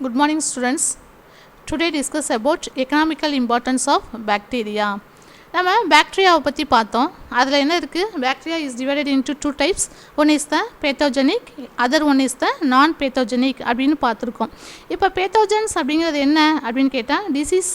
Good morning students. Today discuss about economical importance of bacteria. நம்ம பாக்டீரியாவை பற்றி பார்த்தோம். அதில் என்ன இருக்குது, bacteria is divided into two types. One is the pathogenic, other one is the non pathogenic அப்படின்னு பார்த்துருக்கோம். இப்போ பேத்தோஜன்ஸ் அப்படிங்கிறது என்ன அப்படின்னு கேட்டால், disease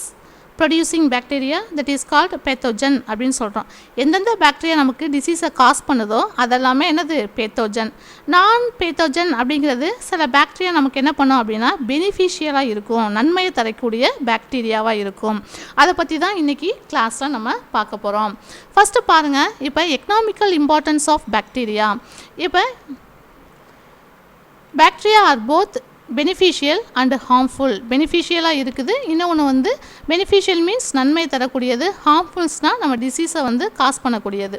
producing bacteria that is called pathogen அப்படின்னு சொல்கிறோம். எந்தெந்த பாக்டீரியா நமக்கு டிசீஸை காஸ் பண்ணுதோ அதெல்லாமே என்னது பேத்தோஜன். நான் பேத்தோஜன் அப்படிங்கிறது சில பாக்டீரியா நமக்கு என்ன பண்ணும் அப்படின்னா பெனிஃபிஷியலாக இருக்கும், நன்மையை தரக்கூடிய பாக்டீரியாவாக இருக்கும். அதை பற்றி தான் இன்றைக்கி கிளாஸில் நம்ம பார்க்க போகிறோம். ஃபஸ்ட்டு பாருங்கள், இப்போ எக்கனாமிக்கல் இம்பார்ட்டன்ஸ் ஆஃப் பாக்டீரியா. இப்போ bacteria are both beneficial and harmful. பெனிஃபிஷியலாக இருக்குது, இன்னொன்று வந்து பெனிஃபிஷியல் மீன்ஸ் நன்மை தரக்கூடியது, ஹார்ம்ஃபுல்ஸ்னால் நம்ம டிசீஸை வந்து காஸ் பண்ணக்கூடியது.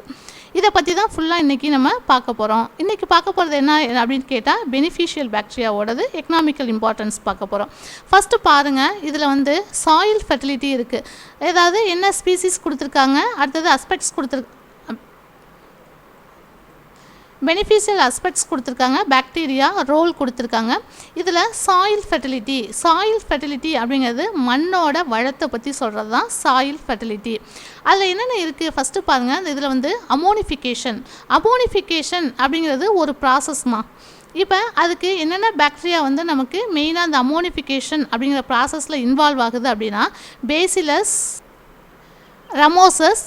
இதை பற்றி தான் ஃபுல்லாக இன்றைக்கி நம்ம பார்க்க போகிறோம். இன்றைக்கி பார்க்க போகிறது என்ன அப்படின்னு கேட்டால், பெனிஃபிஷியல் பாக்டீரியாவோடது எக்கனாமிக்கல் இம்பார்ட்டன்ஸ் பார்க்க போகிறோம். ஃபஸ்ட்டு பாருங்கள், இதில் வந்து சாயில் ஃபெர்டிலிட்டி இருக்குது. ஏதாவது என்ன ஸ்பீசிஸ் கொடுத்துருக்காங்க, அடுத்தது அஸ்பெக்ட்ஸ் பெனிஃபிஷியல் அஸ்பெக்ட்ஸ் கொடுத்துருக்காங்க, பாக்டீரியா ரோல் கொடுத்துருக்காங்க. இதில் சாயில் ஃபெர்டிலிட்டி அப்படிங்கிறது மண்ணோட வளத்தை பற்றி சொல்கிறது தான் சாயில் ஃபெர்டிலிட்டி. அதில் என்னென்ன இருக்குது ஃபஸ்ட்டு பாருங்கள். அந்த இதில் வந்து அமோனிஃபிகேஷன் அப்படிங்கிறது ஒரு ப்ராசஸ்மா. இப்போ அதுக்கு என்னென்ன பாக்டீரியா வந்து நமக்கு மெயினாக அந்த அமோனிஃபிகேஷன் அப்படிங்கிற ப்ராசஸில் இன்வால்வ் ஆகுது அப்படின்னா, பேசிலஸ் ரமோசஸ்,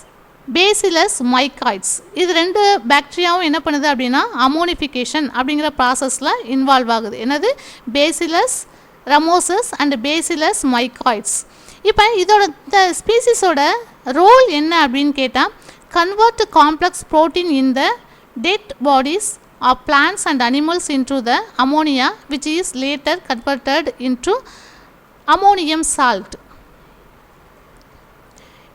பேசிலஸ் மைக்காய்ட்ஸ். இது ரெண்டு பாக்டீரியாவும் என்ன பண்ணுது அப்படின்னா அமோனிஃபிகேஷன் அப்படிங்கிற ப்ராசஸில் இன்வால்வ் ஆகுது. என்னது, Bacillus ramosus and Bacillus mycoides. இப்போ இதோட இந்த ஸ்பீசிஸோட ரோல் என்ன அப்படின்னு கேட்டால், convert complex protein in the dead bodies of plants and animals into the ammonia which is later converted into ammonium salt.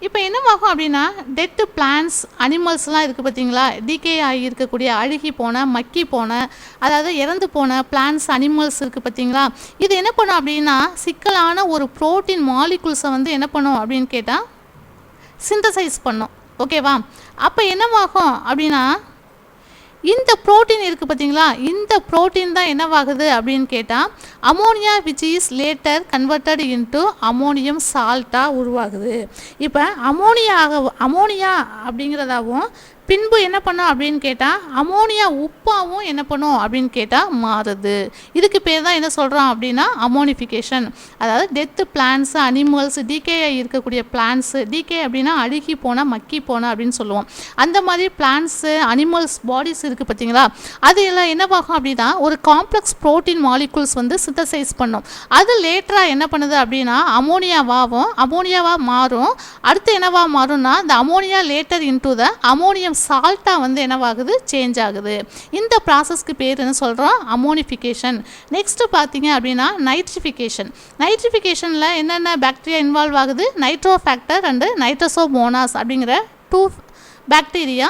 இப்போ என்னவாகும் அப்படின்னா, டெட்டு பிளான்ஸ் அனிமல்ஸ்லாம் இருக்குது பார்த்தீங்களா, டிகே ஆகி இருக்கக்கூடிய அழுகி போன மக்கி போன அதாவது இறந்து போன பிளான்ஸ் அனிமல்ஸ் இருக்குது பார்த்தீங்களா, இது என்ன பண்ணும் அப்படின்னா சிக்கலான ஒரு ப்ரோட்டீன் மாலிகுல்ஸை வந்து என்ன பண்ணும் அப்படின்னு கேட்டால் சிந்தசைஸ் பண்ணும். ஓகேவா? அப்போ என்னவாகும் அப்படின்னா, இந்த ப்ரோட்டீன் இருக்குது பார்த்தீங்களா, இந்த ப்ரோட்டீன் தான் என்னவாகுது அப்படின்னு கேட்டால் ammonia which is later converted into ammonium சால்ட்டாக உருவாகுது. இப்போ அமோனியா அப்படிங்கிறதாவும் பின்பு என்ன பண்ணும் அப்படின்னு கேட்டால் அமோனியா உப்பாகவும் என்ன பண்ணும் அப்படின்னு கேட்டால் மாறுது. இதுக்கு பேர் தான் என்ன சொல்கிறோம் அப்படின்னா அமோனிஃபிகேஷன். அதாவது டெத்து பிளான்ஸு அனிமல்ஸ், டிகே இருக்கக்கூடிய பிளான்ஸு, டிகே அப்படின்னா அழுகி போன மக்கி போன அப்படின்னு சொல்லுவோம். அந்த மாதிரி பிளான்ஸு அனிமல்ஸ் பாடிஸ் இருக்குது பார்த்தீங்களா, அது எல்லாம் என்னவாகும் அப்படின்னா ஒரு காம்ப்ளெக்ஸ் ப்ரோட்டீன் மாலிகுல்ஸ் வந்து சிந்தசைஸ் பண்ணும். அது லேட்டராக என்ன பண்ணுது அப்படின்னா அமோனியாவாக மாறும். அடுத்து என்னவா மாறும்னா இந்த ammonia later into the ammonium சால்ட்டாக வந்து என்னவாகுது, சேஞ்ச் ஆகுது. இந்த ப்ராசஸ்க்கு பேர் என்ன சொல்கிறோம், அமோனிஃபிகேஷன். நெக்ஸ்ட்டு பார்த்தீங்க அப்படின்னா நைட்ரிஃபிகேஷனில் என்னென்ன பாக்டீரியா இன்வால்வ் ஆகுது, நைட்ரோஃபேக்டர் அண்டு நைட்ரோசோமோனாஸ் அப்படிங்கிற டூ பாக்டீரியா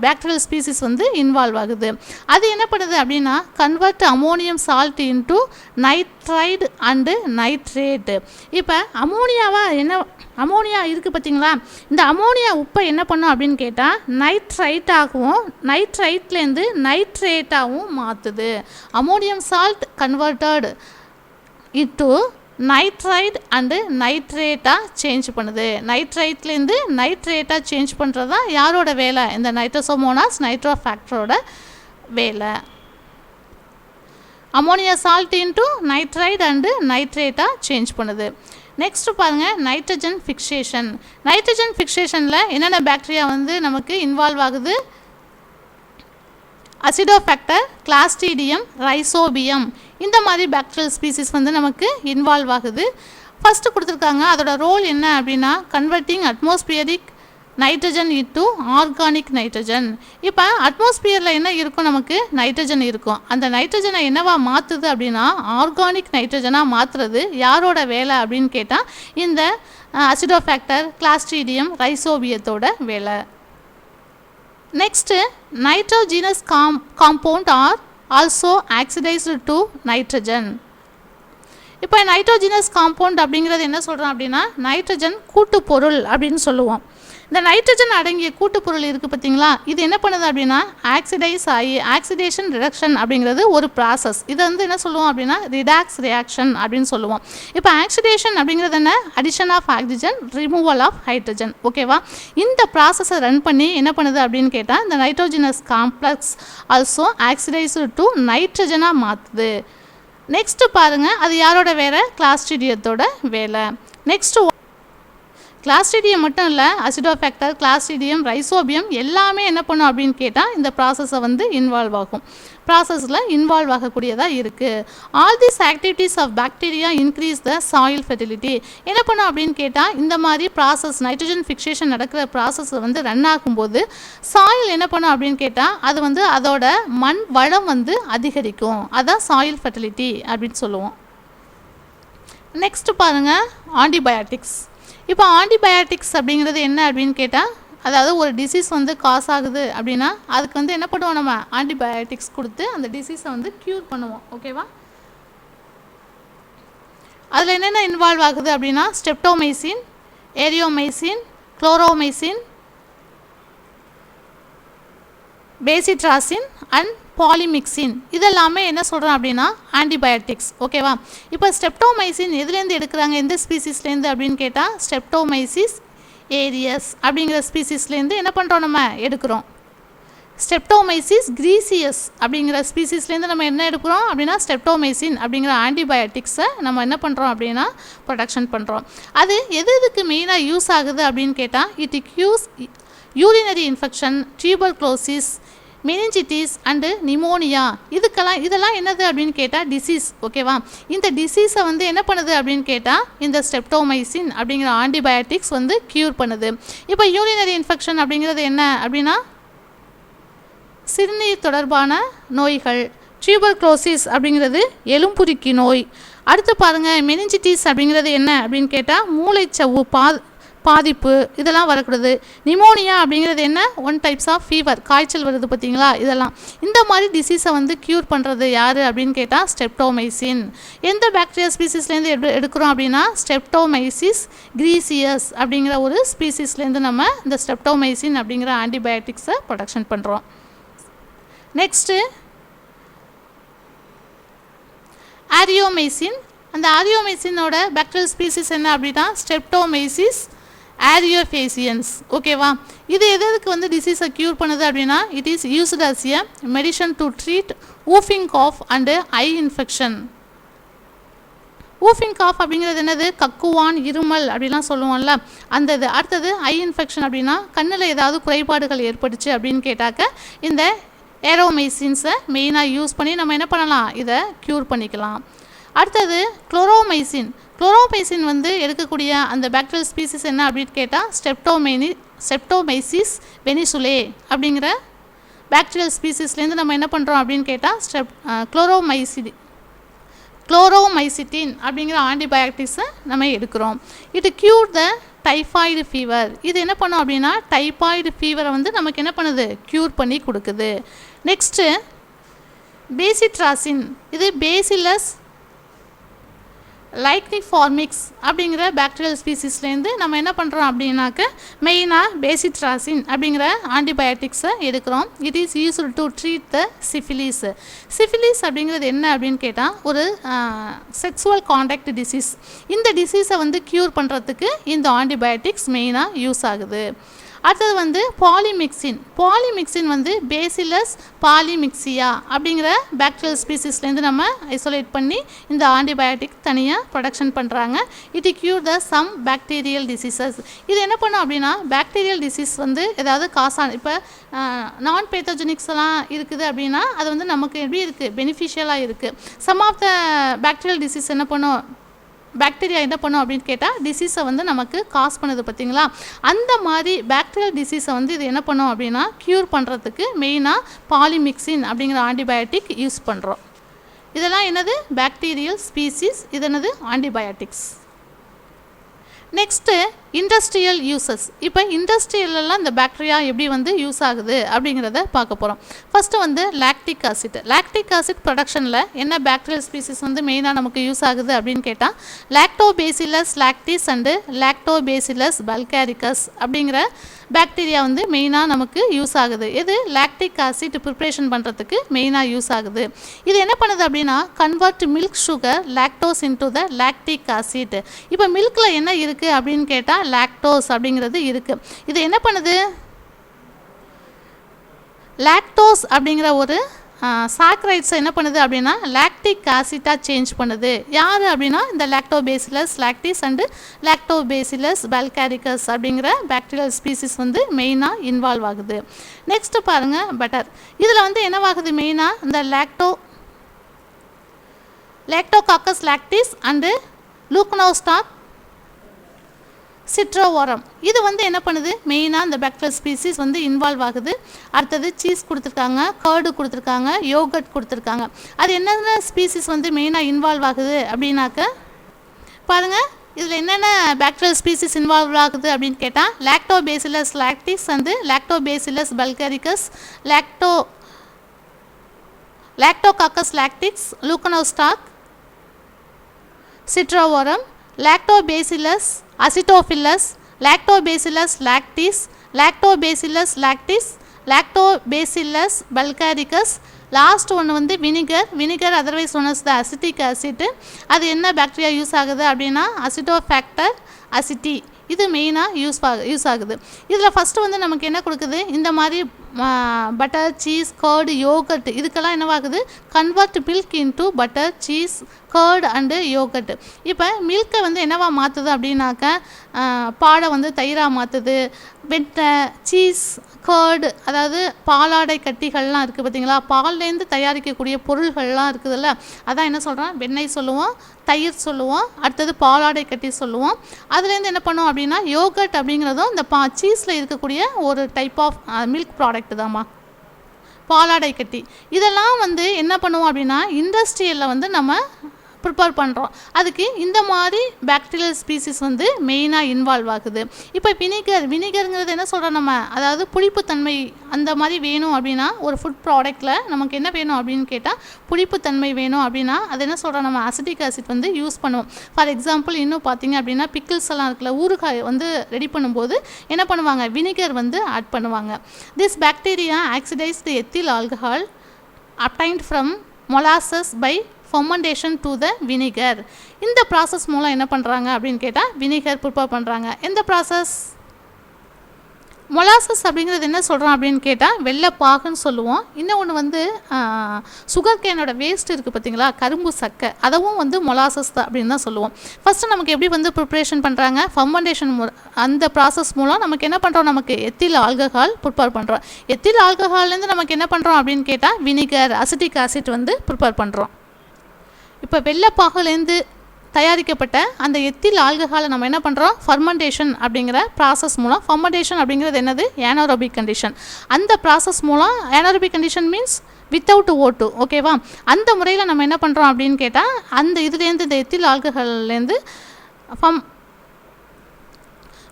பாக்டீரியல் ஸ்பீசிஸ் வந்து இன்வால்வ் ஆகுது. அது என்ன பண்ணுது அப்படின்னா convert ammonium salt into nitrite and nitrate. இப்போ அமோனியா இருக்குது பார்த்தீங்களா, இந்த அமோனியா உப்பை என்ன பண்ணும் அப்படின்னு கேட்டால் நைட்ரைட்லேருந்து நைட்ரேட்டாகவும் மாற்றுது. Ammonium salt converted into nitrite and நைட்ரேட்டாக சேஞ்ச் பண்ணுது. நைட்ரைட்லேருந்து நைட்ரேட்டாக சேஞ்ச் பண்ணுறது தான் யாரோட வேலை, இந்த நைட்ரோசோமோனாஸ் நைட்ரோஃபேக்டரோட வேலை. Ammonia salt into nitrite and நைட்ரேட்டாக சேஞ்ச் பண்ணுது. நெக்ஸ்ட்டு பாருங்கள், நைட்ரஜன் ஃபிக்சேஷனில் என்னென்ன பாக்டீரியா வந்து நமக்கு இன்வால்வ் ஆகுது, அசிடோஃபேக்டர், கிளாஸ்ட்ரீடியம், ரைசோபியம், இந்த மாதிரி பாக்டீரியல் ஸ்பீசிஸ் வந்து நமக்கு இன்வால்வ் ஆகுது. ஃபஸ்ட்டு கொடுத்துருக்காங்க, அதோட ரோல் என்ன அப்படின்னா converting atmospheric nitrogen into organic nitrogen. இப்போ அட்மாஸ்பியரில் என்ன இருக்கும், நமக்கு நைட்ரஜன் இருக்கும். அந்த நைட்ரஜனை என்னவா மாற்றுது அப்படின்னா ஆர்கானிக் நைட்ரஜனாக மாற்றுறது யாரோட வேலை அப்படின்னு கேட்டால் இந்த அசிடோஃபேக்டர், கிளாஸ்ட்ரீடியம், ரைசோபியத்தோட வேலை. Next nitrogenous compound are also oxidised to nitrogen. இப்போ நைட்ரோஜினஸ் காம்பவுண்ட் அப்படிங்கிறது என்ன சொல்கிறோம் அப்படின்னா நைட்ரஜன் கூட்டுப்பொருள் அப்படின்னு சொல்லுவோம். இந்த நைட்ரஜன் அடங்கிய கூட்டுப்பொருள் இருக்குது பார்த்தீங்களா, இது என்ன பண்ணுது அப்படின்னா ஆக்சிடைஸ் ஆகி ஆக்சிடேஷன் ரிடக்ஷன் அப்படிங்கிறது ஒரு ப்ராசஸ். இதை வந்து என்ன சொல்லுவோம் அப்படின்னா ரிடாக்ஸ் ரியாக்ஷன் அப்படின்னு சொல்லுவோம். இப்போ ஆக்சிடேஷன் அப்படிங்கிறது என்ன, addition of oxygen removal of hydrogen. ஓகேவா, இந்த ப்ராசஸை ரன் பண்ணி என்ன பண்ணுது அப்படின்னு கேட்டால் இந்த nitrogenase complex also oxidise to நைட்ரஜனாக மாற்றுது. நெக்ஸ்ட்டு பாருங்கள், அது யாரோட வேலை, கிளாஸ்ட்ரிடியத்தோட வேலை. நெக்ஸ்ட்டு கிளாஸ்ட்ரிடியம் மட்டும் இல்லை, அசிடோஃபேக்டர், கிளாஸ்ட்ரிடியம், ரைசோபியம் எல்லாமே என்ன பண்ணும் அப்படின்னு கேட்டால் இந்த ப்ராசஸை வந்து இன்வால்வ் ஆகும், ப்ராசஸில் இன்வால்வ் ஆகக்கூடியதாக இருக்குது. All these activities of bacteria increase the soil fertility. என்ன பண்ணும் அப்படின்னு கேட்டால் இந்த மாதிரி ப்ராசஸ் நைட்ரஜன் ஃபிக்சேஷன் நடக்கிற ப்ராசஸ் வந்து ரன் ஆகும்போது சாயில் என்ன பண்ணும் அப்படின்னு கேட்டால் அது வந்து அதோட மண் வளம் வந்து அதிகரிக்கும். அதான் சாயில் ஃபெர்டிலிட்டி அப்படின்னு சொல்லுவோம். நெக்ஸ்ட்டு பாருங்கள் ஆன்டிபயாட்டிக்ஸ். இப்போ ஆன்டிபயாட்டிக்ஸ் அப்படிங்கிறது என்ன அப்படின்னு கேட்டால் அதாவது ஒரு டிசீஸ் வந்து காஸ் ஆகுது அப்படின்னா அதுக்கு வந்து என்ன பண்ணுவோம், நம்ம ஆன்டிபயாட்டிக்ஸ் கொடுத்து அந்த டிசீஸை வந்து க்யூர் பண்ணுவோம். ஓகேவா, அதில் என்னென்ன இன்வால்வ் ஆகுது அப்படின்னா ஸ்ட்ரெப்டோமைசின், ஏரியோமைசின், குளோரோமைசின், பேசிட்ராசின் அண்ட் பாலிமிக்சின், இதெல்லாமே என்ன சொல்கிறோம் அப்படின்னா ஆன்டிபயாட்டிக்ஸ். ஓகேவா, இப்போ ஸ்ட்ரெப்டோமைசின் எதுலேருந்து எடுக்கிறாங்க, எந்த ஸ்பீசிஸ்லேருந்து அப்படின்னு கேட்டால் ஸ்ட்ரெப்டோமைசிஸ் ஏரியஸ் அப்படிங்கிற ஸ்பீசிஸ்லேருந்து என்ன பண்ணுறோம் நம்ம எடுக்கிறோம். ஸ்ட்ரெப்டோமைசிஸ் கிரீசியஸ் அப்படிங்கிற ஸ்பீசிஸ்லேருந்து நம்ம என்ன எடுக்கிறோம் அப்படின்னா ஸ்ட்ரெப்டோமைசின் அப்படிங்கிற ஆன்டிபயாட்டிக்ஸை நம்ம என்ன பண்ணுறோம் அப்படின்னா ப்ரொடக்ஷன் பண்ணுறோம். அது எதுக்கு மெயினாக யூஸ் ஆகுது அப்படின்னு கேட்டால் it cues urinary infection, tuberculosis, meningitis and pneumonia, இதெல்லாம் என்னது அப்படின்னு கேட்டால் டிசீஸ். ஓகேவா, இந்த டிசீஸை வந்து என்ன பண்ணுது அப்படின்னு கேட்டால் இந்த ஸ்ட்ரெப்டோமைசின் அப்படிங்கிற ஆன்டிபயாட்டிக்ஸ் வந்து க்யூர் பண்ணுது. இப்போ யூரினரி இன்ஃபெக்ஷன் அப்படிங்கிறது என்ன அப்படின்னா சிறுநீர் தொடர்பான நோய்கள், டியூபர்குலோசிஸ் அப்படிங்கிறது எலும்புருக்கி நோய். அடுத்து பாருங்கள் மெனிஞ்சிட்டிஸ் அப்படிங்கிறது என்ன அப்படின்னு கேட்டால் மூளைச்சவ்வு பாதிப்பு, இதெல்லாம் வரக்கூடாது. நிமோனியா அப்படிங்கிறது என்ன, ஒன் டைப்ஸ் ஆஃப் ஃபீவர், காய்ச்சல் வருது பார்த்தீங்களா, இதெல்லாம். இந்த மாதிரி டிசீஸை வந்து க்யூர் பண்ணுறது யார் அப்படின்னு கேட்டால் ஸ்ட்ரெப்டோமைசின். எந்த பாக்டீரியா ஸ்பீசிஸ்லேருந்து எடுக்கிறோம் அப்படின்னா ஸ்ட்ரெப்டோமைசிஸ் கிரீசியஸ் அப்படிங்கிற ஒரு ஸ்பீசிஸ்லேருந்து நம்ம இந்த ஸ்ட்ரெப்டோமைசின் அப்படிங்கிற ஆன்டிபயோட்டிக்ஸை ப்ரொடக்ஷன் பண்ணுறோம். நெக்ஸ்ட்டு ஆரியோமைசின். அந்த ஆரியோமைசினோட பாக்டீரியல் ஸ்பீசிஸ் என்ன அப்படின்னா ஸ்ட்ரெப்டோமைசிஸ் ஆரியோஃபேசியன்ஸ். ஓகேவா, இது எதுக்கு வந்து டிசீஸை க்யூர் பண்ணுது அப்படின்னா it is used as a medicine to treat whooping cough and eye infection. Whooping cough அப்படிங்கிறது என்னது, கக்குவான், இருமல் அப்படிலாம் சொல்லுவோம்ல அந்த இது. அடுத்தது ஐ இன்ஃபெக்ஷன் அப்படின்னா கண்ணில் ஏதாவது குறைபாடுகள் ஏற்பட்டுச்சு அப்படின்னு கேட்டாக்க இந்த ஏரோமைசின்ஸை மெயினாக யூஸ் பண்ணி நம்ம என்ன பண்ணலாம், இதை க்யூர் பண்ணிக்கலாம். அடுத்தது குளோரோமைசின் வந்து எடுக்கக்கூடிய அந்த பாக்டீரியல் ஸ்பீசிஸ் என்ன அப்படின்னு கேட்டால் ஸ்ட்ரெப்டோமைசிஸ் வெனிசுலே அப்படிங்கிற பாக்டீரியல் ஸ்பீசிஸ்லேருந்து நம்ம என்ன பண்ணுறோம் அப்படின்னு கேட்டால் குளோரோமைசிட்டின் அப்படிங்கிற ஆன்டிபயோட்டிக்ஸை நம்ம எடுக்கிறோம். இது க்யூர் த டைஃபாய்டு ஃபீவர். இது என்ன பண்ணோம் அப்படின்னா டைஃபாய்டு ஃபீவரை வந்து நமக்கு என்ன பண்ணுது, க்யூர் பண்ணி கொடுக்குது. Next bacitracin. இது பேசிலஸ் லைக்னிஃபார்மிக்ஸ் அப்படிங்கிற பாக்டீரியல் ஸ்பீசிஸ்லேருந்து நம்ம என்ன பண்ணுறோம் அப்படின்னாக்க மெயினாக பேசிட்ராசின் அப்படிங்கிற ஆன்டிபயோட்டிக்ஸை எடுக்கிறோம். It is used to treat the syphilis. Syphilis அப்படிங்கிறது என்ன அப்படின்னு கேட்டால் ஒரு செக்ஸுவல் கான்டாக்ட் டிசீஸ். இந்த டிசீஸை வந்து க்யூர் பண்ணுறதுக்கு இந்த ஆன்டிபயோட்டிக்ஸ் மெயினாக யூஸ் ஆகுது. அடுத்தது வந்து பாலிமிக்சின் வந்து பேசிலஸ் பாலிமிக்சியா அப்படிங்கிற பாக்டீரியல் ஸ்பீசிஸ்லேருந்து நம்ம ஐசோலேட் பண்ணி இந்த ஆன்டிபயோட்டிக் தனியாக ப்ரொடக்ஷன் பண்ணுறாங்க. It cure the some bacterial diseases. இது என்ன பண்ணும் அப்படின்னா பாக்டீரியல் டிசீஸ் வந்து ஏதாவது காசான இப்போ நான் பேத்தோஜெனிக்ஸ் எல்லாம் இருக்குது அப்படின்னா அது வந்து நமக்கு எப்படி இருக்குது, பெனிஃபிஷியலாக இருக்குது. Some of the bacterial disease என்ன பண்ணும், பாக்டீரியா என்ன பண்ணும் அப்படின்னு கேட்டால் டிசீஸை வந்து நமக்கு காஸ் பண்ணுது பார்த்தீங்களா. அந்த மாதிரி பாக்டீரியல் டிசீஸை வந்து இது என்ன பண்ணும் அப்படின்னா க்யூர் பண்ணுறதுக்கு மெயினாக பாலிமிக்சின் அப்படிங்கிற ஆன்டிபயோட்டிக் யூஸ் பண்ணுறோம். இதெல்லாம் என்னது பாக்டீரியல் ஸ்பீசிஸ், இது என்னது ஆன்டிபயோட்டிக்ஸ். Next industrial uses. இப்போ இண்டஸ்ட்ரியல்லாம் இந்த பாக்டீரியா எப்படி வந்து யூஸ் ஆகுது அப்படிங்கிறத பார்க்க போகிறோம். ஃபஸ்ட்டு வந்து லாக்டிக் ஆசிட். லாக்டிக் ஆசிட் ப்ரொடக்ஷனில் என்ன பாக்டீரியல் ஸ்பீசிஸ் வந்து மெயினாக நமக்கு யூஸ் ஆகுது அப்படின்னு கேட்டால் லாக்டோபேசிலஸ் லாக்டிஸ் அண்டு லாக்டோபேசிலஸ் பல்காரிக்கஸ் அப்படிங்கிற பாக்டீரியா வந்து மெயினாக நமக்கு யூஸ் ஆகுது. இது லாக்டிக் ஆசிட் ப்ரிப்ரேஷன் பண்ணுறதுக்கு மெயினாக யூஸ் ஆகுது. இது என்ன பண்ணுது அப்படின்னா convert milk sugar lactose into the lactic acid. இப்போ மில்கில் என்ன இருக்குது அப்படின்னு கேட்டால் லாக்டோஸ் அப்படிங்கிறது இருக்குது. இது என்ன பண்ணுது, லாக்டோஸ் அப்படிங்கிற ஒரு சாக்ரைட்ஸை என்ன பண்ணுது அப்படின்னா லாக்டிக் ஆசிட்டாக சேஞ்ச் பண்ணுது. யார் அப்படின்னா இந்த லாக்டோபேசிலஸ் லாக்டிஸ் அண்டு லாக்டோபேசிலஸ் பல்காரிக்கஸ் அப்படிங்கிற பாக்டீரியல் ஸ்பீசிஸ் வந்து மெயினாக இன்வால்வ் ஆகுது. நெக்ஸ்ட்டு பாருங்கள் பட்டர். இதில் வந்து என்னவாகுது மெயினாக இந்த லாக்டோகாக்கஸ் லாக்டிஸ் அண்டு லூக்னோஸ்டாக் சிட்ரோவோரம். இது வந்து என்ன பண்ணுது மெயினாக இந்த பாக்டீரியல் ஸ்பீசிஸ் வந்து இன்வால்வ் ஆகுது. அடுத்தது சீஸ் கொடுத்துருக்காங்க, கர்டு கொடுத்துருக்காங்க, யோகட் கொடுத்துருக்காங்க. அது என்னென்ன ஸ்பீசிஸ் வந்து மெயினாக இன்வால்வ் ஆகுது அப்படின்னாக்க பாருங்கள் இதில் என்னென்ன பாக்டீரியல் ஸ்பீசிஸ் இன்வால்வ் ஆகுது அப்படின்னு கேட்டால் lactobacillus lactis and lactobacillus bulgaricus, lactococcus lactis, leuconostoc citrovorum, lactobacillus acidophilus, lactobacillus lactis, lactobacillus lactis, lactobacillus bulgaricus. Last ஒன்று வந்து vinegar otherwise one the acetic acid. அது என்ன பாக்டீரியா யூஸ் ஆகுது அப்படின்னா அசிட்டோஃபேக்டர் அசிட்டி. இது மெயினாக யூஸ் ஆகுது. இதில் ஃபஸ்ட்டு வந்து நமக்கு என்ன கொடுக்குது, இந்த மாதிரி பட்டர் சீஸ் கர்டு யோகட் இதுக்கெல்லாம் என்னவாகுது convert milk into butter cheese curd and yoghurt. இப்போ மில்கை வந்து என்னவா மாற்றுது அப்படின்னாக்க பாலை வந்து தயிராக மாற்றுது. வெட்டை சீஸ் கர்டு அதாவது பாலாடை கட்டிகள்லாம் இருக்குது பார்த்தீங்களா, பால்லேருந்து தயாரிக்கக்கூடிய பொருள்கள்லாம் இருக்குதுல்ல, அதான் என்ன சொல்கிறோம் வெண்ணெய் சொல்லுவோம், தயிர் சொல்லுவோம், அடுத்தது பாலாடை கட்டி சொல்லுவோம். அதுலேருந்து என்ன பண்ணுவோம் அப்படின்னா யோகட் அப்படிங்கிறதும் இந்த சீஸில் இருக்கக்கூடிய ஒரு டைப் ஆஃப் மில்க் ப்ராடக்ட் தாம்மா பாலாடை கட்டி. இதெல்லாம் வந்து என்ன பண்ணுவோம் அப்படின்னா இண்டஸ்ட்ரியலில் வந்து நம்ம ப்ரிப்பேர் பண்ணுறோம். அதுக்கு இந்த மாதிரி பாக்டீரியல் ஸ்பீசிஸ் வந்து மெயினாக இன்வால்வ் ஆகுது. இப்போ வினிகருங்கிறது என்ன சொல்கிறோம் நம்ம, அதாவது புளிப்புத்தன்மை அந்த மாதிரி வேணும் அப்படின்னா ஒரு ஃபுட் ப்ராடக்டில் நமக்கு என்ன வேணும் அப்படின்னு கேட்டால் புளிப்புத்தன்மை வேணும் அப்படின்னா அது என்ன சொல்கிறோம் நம்ம அசிட்டிக் ஆசிட் வந்து யூஸ் பண்ணுவோம். ஃபார் எக்ஸாம்பிள் இன்னும் பார்த்தீங்க அப்படின்னா பிக்கிள்ஸ் எல்லாம் இருக்குல்ல, ஊறுகாய் வந்து ரெடி பண்ணும்போது என்ன பண்ணுவாங்க வினிகர் வந்து ஆட் பண்ணுவாங்க. This bacteria oxidised ethyl alcohol obtained from molasses by fermentation to the vinegar. இந்த ப்ராசஸ் மூலம் என்ன பண்ணுறாங்க அப்படின்னு கேட்டால் வினிகர் ப்ரிப்பேர் பண்ணுறாங்க. எந்த ப்ராசஸ் மொலாசஸ் அப்படிங்கிறது என்ன சொல்கிறோம் அப்படின்னு கேட்டால் வெள்ளைப்பாகுன்னு சொல்லுவோம். இன்னொன்று வந்து சுகர் கேனோட வேஸ்ட் இருக்குது பார்த்தீங்களா, கரும்பு சக்கை, அதவும் வந்து மொலாசஸ் தான் அப்படின்னு தான் சொல்லுவோம். ஃபஸ்ட்டு நமக்கு எப்படி வந்து ப்ரிப்ரேஷன் பண்ணுறாங்க ஃபர்மெண்டேஷன் அந்த ப்ராசஸ் மூலம் நமக்கு என்ன பண்ணுறோம், நமக்கு எத்தில் ஆல்கஹால் ப்ரிப்பேர் பண்ணுறோம். எத்தில் ஆல்கஹால்லேருந்து நமக்கு என்ன பண்ணுறோம் அப்படின்னு கேட்டால் வினிகர் அசிட்டிக் ஆசிட் வந்து ப்ரிப்பேர் பண்ணுறோம். இப்போ வெள்ளைப்பாகுலேருந்து தயாரிக்கப்பட்ட அந்த எத்தில் ஆல்கஹாலை நம்ம என்ன பண்ணுறோம் ஃபர்மெண்டேஷன் அப்படிங்கிற ப்ராசஸ் மூலம். ஃபர்மெண்டேஷன் அப்படிங்கிறது என்னது ஏனோரோபிக் கண்டிஷன். அந்த ப்ராசஸ் மூலம் ஏனோரோபிக் கண்டிஷன் மீன்ஸ் வித்தவுட் O2 ஓகேவா. அந்த முறையில் நம்ம என்ன பண்ணுறோம் அப்படின்னு கேட்டால் அந்த இதுலேருந்து இந்த எத்தில் ஆல்கஹால்லேருந்து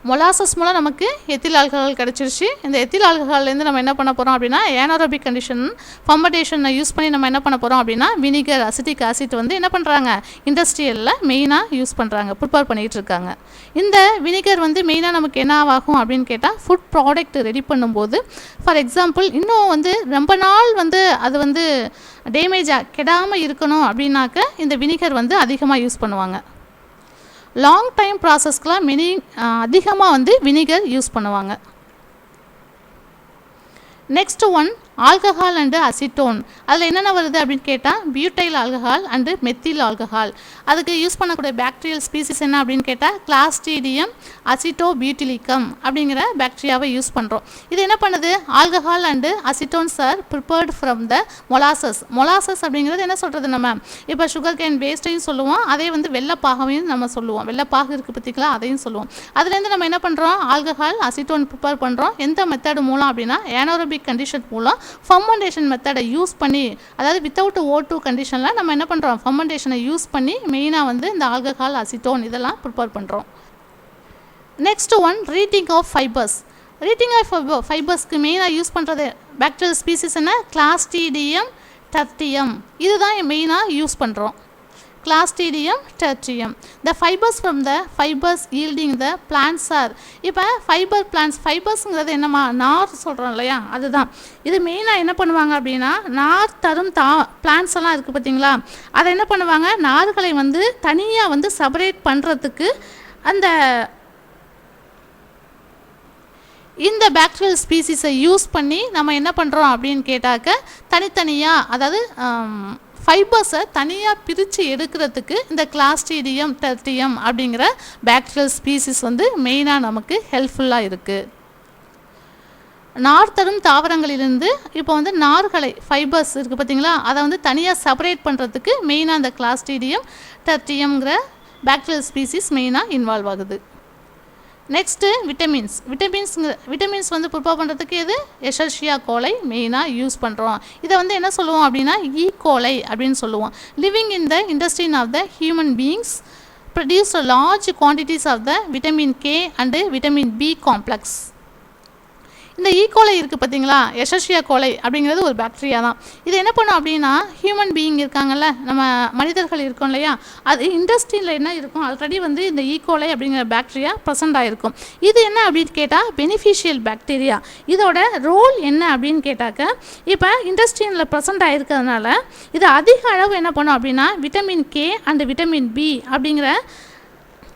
மொலாசஸ் மூலம் நமக்கு எத்தில் ஆல்கஹால் கிடச்சிருச்சு. இந்த எத்தில் ஆல்கஹால்லேருந்து நம்ம என்ன பண்ண போகிறோம் அப்படின்னா ஏனோரோபிக் கண்டிஷன் ஃபர்மெண்டேஷனை யூஸ் பண்ணி நம்ம என்ன பண்ண போகிறோம் அப்படின்னா வினிகர் அசிட்டிக் ஆசிட் வந்து என்ன பண்ணுறாங்க இண்டஸ்ட்ரியலில் மெயினாக யூஸ் பண்ணுறாங்க, ப்ரிப்பேர் பண்ணிகிட்டு இருக்காங்க. இந்த வினிகர் வந்து மெயினாக நமக்கு என்ன ஆகும் அப்படின்னு கேட்டால் ஃபுட் ப்ராடக்ட் ரெடி பண்ணும்போது ஃபார் எக்ஸாம்பிள் இன்னும் வந்து ரொம்ப நாள் வந்து அது வந்து டேமேஜாக கெடாமல் இருக்கணும் அப்படின்னாக்க இந்த வினிகர் வந்து அதிகமாக யூஸ் பண்ணுவாங்க. லாங் டைம் ப்ராசஸ்க்கெலாம் அதிகமாக வந்து வினிகர் யூஸ் பண்ணுவாங்க. Next one alcohol and acetone. அதில் என்னென்ன வருது அப்படின்னு கேட்டால் butyl alcohol and methyl alcohol. அதுக்கு யூஸ் பண்ணக்கூடிய பாக்டீரியல் ஸ்பீசிஸ் என்ன அப்படின்னு கேட்டால் கிளாஸ்ட்ரீடியம் அசிட்டோபியூட்டிலிக்கம் அப்படிங்கிற பாக்டீரியாவை யூஸ் பண்ணுறோம். இது என்ன பண்ணுது alcohol and acetones are prepared from the molasses. Molasses அப்படிங்கிறது என்ன சொல்கிறது நம்ம இப்போ சுகர் கேன் வேஸ்ட்டையும் சொல்லுவோம், அதே வந்து வெள்ளைப்பாகையும் நம்ம சொல்லுவோம். வெள்ளைப்பாகு இருக்குது பார்த்திங்களா, அதையும் சொல்லுவோம். அதுலேருந்து நம்ம என்ன பண்ணுறோம் ஆல்கஹால் அசிட்டோன் ப்ரிப்பேர் பண்ணுறோம். எந்த மெத்தடு மூலம் அப்படின்னா ஏனோரோபிக் கண்டிஷன் மூலம் ஃபர்மெண்டேஷன் மெத்தடை யூஸ் பண்ணி, அதாவது வித்தவுட் O2 கண்டிஷனில் நம்ம என்ன பண்ணுறோம் ஃபர்மெண்டேஷனை யூஸ் பண்ணி மெயினாக வந்து இந்த ஆல்கஹால் அசிட்டோன் இதெல்லாம் ப்ரிப்பேர் பண்ணுறோம். Next one retting of fibres. Retting of ஃபைபர்ஸ்க்கு மெயினாக யூஸ் பண்ணுறது பாக்டீரியல் ஸ்பீசிஸ் என்ன, கிளாஸ்ட்ரீடியம் டெர்டியம். இதுதான் மெயினாக யூஸ் பண்ணுறோம். Clostridium tertium. The fibres from the fibres yielding the plants are. இப்போ ஃபைபர் பிளான்ட்ஸ், ஃபைபர்ஸுங்கிறது என்னம்மா, நார் சொல்கிறோம் இல்லையா, அதுதான். இது மெயினாக என்ன பண்ணுவாங்க அப்படின்னா, நார் தரும் பிளான்ட்ஸ் எல்லாம் இருக்குது பார்த்தீங்களா, அதை என்ன பண்ணுவாங்க, நார்களை வந்து தனியாக வந்து செப்பரேட் பண்ணுறதுக்கு அந்த இந்த பாக்டீரியல் ஸ்பீசிஸை யூஸ் பண்ணி நம்ம என்ன பண்ணுறோம் அப்படின்னு கேட்டாக்க, தனித்தனியாக அதாவது ஃபைபர்ஸை தனியாக பிரித்து எடுக்கிறதுக்கு இந்த கிளாஸ்ட்ரீடியம் டெர்டியம் அப்படிங்கிற பாக்டீரியல் ஸ்பீசிஸ் வந்து மெயினாக நமக்கு ஹெல்ப்ஃபுல்லாக இருக்குது. நார் தரும் தாவரங்களிலிருந்து இப்போ வந்து நார்களை ஃபைபர்ஸ் இருக்குது பார்த்தீங்களா, அதை வந்து தனியாக செப்பரேட் பண்ணுறதுக்கு மெயினாக இந்த கிளாஸ்ட்ரீடியம் டெர்டியம்ங்கிற பாக்டீரியல் ஸ்பீசிஸ் மெயினாக இன்வால்வ் ஆகுது. நெக்ஸ்ட்டு விட்டமின்ஸ் வந்து ப்ரிப்பேர் பண்ணுறதுக்கு எது, எஷர்ஷியா கோலை மெயினாக யூஸ் பண்ணுறோம். இதை வந்து என்ன சொல்லுவோம் அப்படின்னா, ஈ கோலை அப்படின்னு சொல்லுவோம். Living in the intestine of the human beings produce large quantities of the vitamin K and vitamin B complex. இந்த ஈகோலை இருக்குது பார்த்தீங்களா, எஷர்ஷியா கோலை அப்படிங்கிறது ஒரு பாக்டீரியா தான். இது என்ன பண்ணும் அப்படின்னா, ஹியூமன் பீயிங் இருக்காங்கல்ல, நம்ம மனிதர்கள் இருக்கோம் இல்லையா, அது இண்டஸ்ட்ரியில் என்ன இருக்கும், ஆல்ரெடி வந்து இந்த ஈகோலை அப்படிங்கிற பாக்டீரியா ப்ரெசென்ட் ஆகிருக்கும். இது என்ன அப்படின்னு கேட்டால் பெனிஃபிஷியல் பாக்டீரியா. இதோட ரோல் என்ன அப்படின்னு கேட்டாக்க, இப்போ இண்டஸ்ட்ரியில் ப்ரெசென்ட் ஆகிருக்கிறதுனால இது அதிக அளவு என்ன பண்ணும் அப்படின்னா, vitamin K and vitamin B அப்படிங்கிற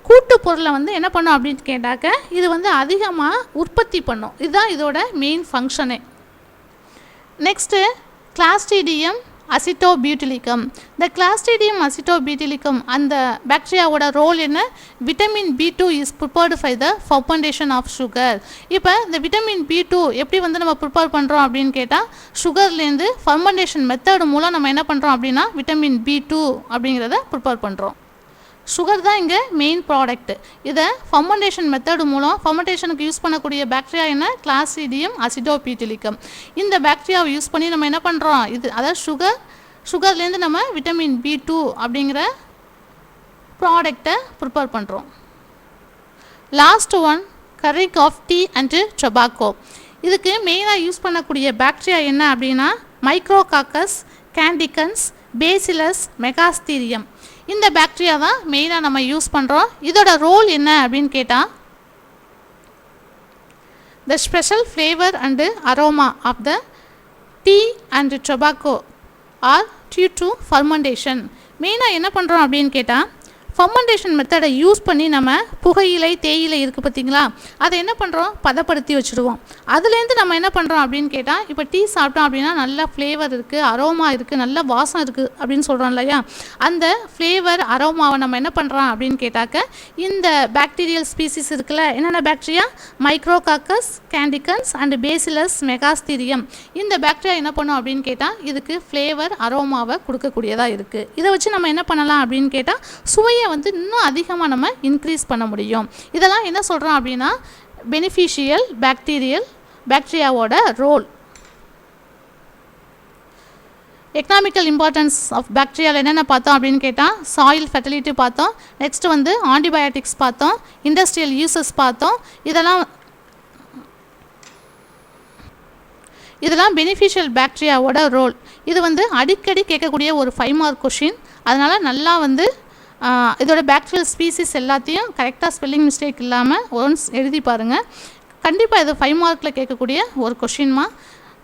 கூட்டு பொருளை வந்து என்ன பண்ணும் அப்படின்னு கேட்டாக்க, இது வந்து அதிகமாக உற்பத்தி பண்ணும். இதுதான் இதோட மெயின் ஃபங்க்ஷனே. Next clostridium acetobutylicum. இந்த கிளாஸ்ட்ரீடியம் அசிட்டோபியூட்டிலிக்கம் அந்த பாக்டீரியாவோட ரோல் என்ன, vitamin B2 is prepared by the fermentation of sugar. இப்போ இந்த விட்டமின் B2 எப்படி வந்து நம்ம ப்ரிப்பேர் பண்ணுறோம் அப்படின்னு கேட்டால், சுகர்லேருந்து ஃபர்மெண்டேஷன் மெத்தட் மூலம் நம்ம என்ன பண்ணுறோம் அப்படின்னா விட்டமின் B2 அப்படிங்கிறத ப்ரிப்பேர் பண்ணுறோம். சுகர் தான் இங்கே மெயின் ப்ராடக்ட். இதை ஃபர்மெண்டேஷன் மெத்தடு மூலம் ஃபர்மெண்டேஷனுக்கு யூஸ் பண்ணக்கூடிய பாக்டீரியா என்ன, கிளாஸ்ட்ரீடியம் அசிட்டோபியூட்டிலிக்கம். இந்த பாக்டீரியாவை யூஸ் பண்ணி நம்ம என்ன பண்ணுறோம், இது அதாவது சுகர்லேருந்து நம்ம விட்டமின் B2 அப்படிங்கிற ப்ராடக்டை ப்ரிப்பேர் பண்ணுறோம். Last one curing of tea and tobacco. இதுக்கு மெயினாக யூஸ் பண்ணக்கூடிய பாக்டீரியா என்ன அப்படின்னா, மைக்ரோகாக்கஸ் கேண்டிகன்ஸ் பேசிலஸ் மெகாஸ்தீரியம். இந்த பாக்டீரியா தான் மெயினாக நம்ம யூஸ் பண்ணுறோம். இதோட ரோல் என்ன அப்படின்னு கேட்டால், the special flavour and aroma of the tea and tobacco are due to fermentation. மெயினாக என்ன பண்ணுறோம் அப்படின்னு கேட்டால், ஃபர்மெண்டேஷன் மெத்தடை யூஸ் பண்ணி நம்ம புகையிலை தேயிலை இருக்குது பார்த்திங்களா, அதை என்ன பண்ணுறோம், பதப்படுத்தி வச்சுருவோம். அதுலேருந்து நம்ம என்ன பண்ணுறோம் அப்படின்னு கேட்டால், இப்போ டீ சாப்பிட்டோம் அப்படின்னா நல்ல ஃப்ளேவர் இருக்குது, அரோமா இருக்குது, நல்ல வாசம் இருக்குது அப்படின்னு சொல்கிறோம் இல்லையா, அந்த ஃப்ளேவர் அரோமாவை நம்ம என்ன பண்ணுறோம் அப்படின்னு கேட்டாக்க, இந்த பாக்டீரியல் ஸ்பீசிஸ் இருக்குல்ல, என்னென்ன பாக்டீரியா, மைக்ரோகாக்கஸ் கேண்டிகன்ஸ் அண்டு பேசிலஸ் மெகாஸ்தீரியம். இந்த பாக்டீரியா என்ன பண்ணும் அப்படின்னு கேட்டால், இதுக்கு ஃப்ளேவர் அரோமாவை கொடுக்கக்கூடியதாக இருக்குது. இதை வச்சு நம்ம என்ன பண்ணலாம் அப்படின்னு கேட்டால், சுவையை வந்து இன்னும் அதிகமாக நம்ம இன்க்ரீஸ் பண்ண முடியும். இதெல்லாம் என்ன சொல்கிறோம் அப்படின்னா, பெனிஃபிஷியல் பாக்டீரியாவோட ரோல். எக்கனாமிக்கல் இம்பார்ட்டன்ஸ் ஆஃப் பாக்டீரியாவில் என்னென்ன பார்த்தோம் அப்படின்னு கேட்டால், சாயில் ஃபெர்டிலிட்டி பார்த்தோம், நெக்ஸ்ட் வந்து ஆன்டிபயோட்டிக்ஸ் பார்த்தோம், இண்டஸ்ட்ரியல் யூசஸ் பார்த்தோம். இதெல்லாம் பெனிஃபிஷியல் பாக்டீரியாவோட ரோல். இது வந்து அடிக்கடி கேட்கக்கூடிய ஒரு 5 மார்க் கொஷின். அதனால் நல்லா வந்து இதோட பாக்டீரியல் ஸ்பீசிஸ் எல்லாத்தையும் கரெக்டாக ஸ்பெல்லிங் மிஸ்டேக் இல்லாமல் ஒன்ஸ் எழுதி பாருங்கள். கண்டிப்பாக இது 5 மார்க்கில் கேட்கக்கூடிய ஒரு கொஷின்மா.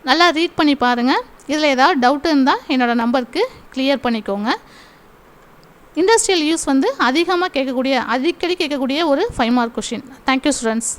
நல்லா ரீட் பண்ணி பாருங்கள். இதில் ஏதாவது டவுட் இருந்தால் என்னோடய நம்பருக்கு கிளியர் பண்ணிக்கோங்க. இண்டஸ்ட்ரியல் யூஸ் வந்து அடிக்கடி கேட்கக்கூடிய ஒரு 5 மார்க் கொஷின். Thank you students.